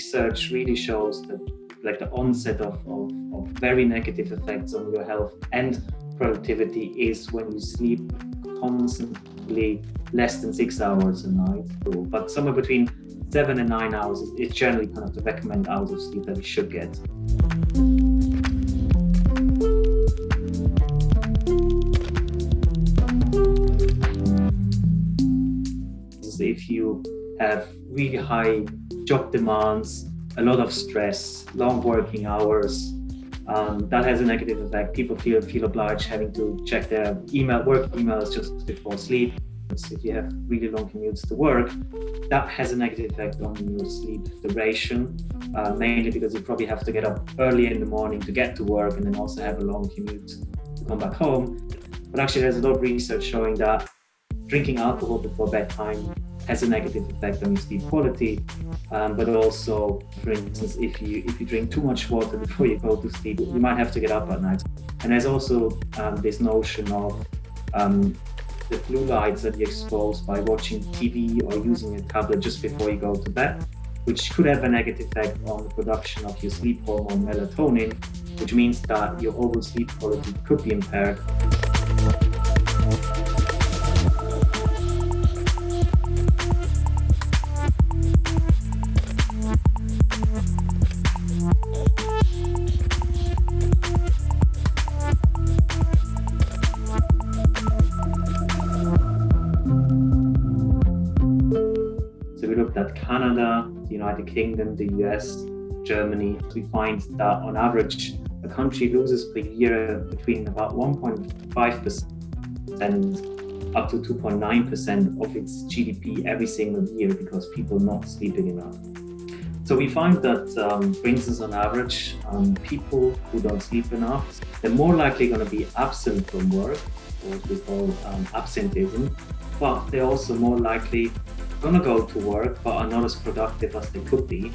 research really shows that like the onset of very negative effects on your health and productivity is when you sleep constantly less than 6 hours a night. But somewhere between 7 and 9 hours is generally kind of the recommended hours of sleep that you should get. If you have really high job demands, a lot of stress, long working hours, that has a negative effect. People feel obliged having to check their work emails just before sleep. If you have really long commutes to work, that has a negative effect on your sleep duration, mainly because you probably have to get up early in the morning to get to work and then also have a long commute to come back home. But actually there's a lot of research showing that drinking alcohol before bedtime has a negative effect on your sleep quality, but also, for instance, if you drink too much water before you go to sleep, you might have to get up at night. And there's also this notion of the blue lights that you're exposed by watching TV or using a tablet just before you go to bed, which could have a negative effect on the production of your sleep hormone melatonin, which means that your overall sleep quality could be impaired. So we looked at Canada, the United Kingdom, the US, Germany. We find that on average, a country loses per year between about 1.5% up to 2.9% of its GDP every single year because people are not sleeping enough. So we find that, for instance, on average, people who don't sleep enough, they're more likely going to be absent from work, or what we call absenteeism, but they're also more likely going to go to work but are not as productive as they could be.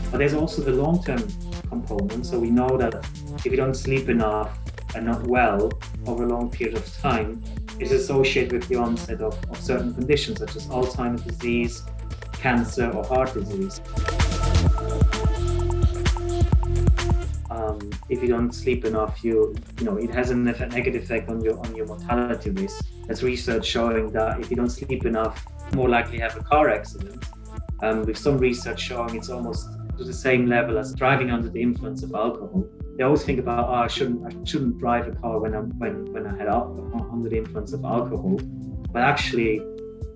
But there's also the long-term component. So we know that if you don't sleep enough and not well over a long period of time, it's associated with the onset of certain conditions such as Alzheimer's disease, cancer, or heart disease. If you don't sleep enough, it has a negative effect on your mortality risk. There's research showing that if you don't sleep enough, you're more likely to have a car accident. With some research showing it's almost to the same level as driving under the influence of alcohol. They always think about, I shouldn't drive a car when I had under the influence of alcohol. But actually,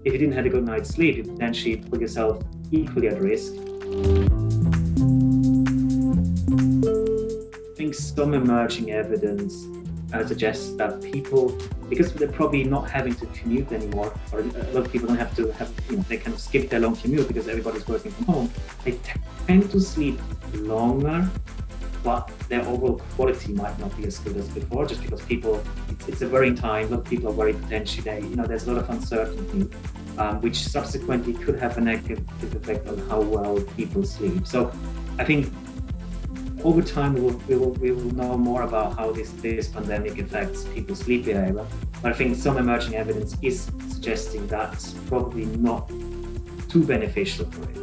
if you didn't have a good night's sleep, you potentially put yourself equally at risk. I think some emerging evidence suggests that people, because they're probably not having to commute anymore, or a lot of people don't have to they kind of skip their long commute because everybody's working from home, they tend to sleep longer, but their overall quality might not be as good as before, just because it's a worrying time. A lot of people are worried potentially. There's a lot of uncertainty, which subsequently could have a negative effect on how well people sleep. So I think over time we will know more about how this pandemic affects people's sleep behavior. But I think some emerging evidence is suggesting that's probably not too beneficial for it.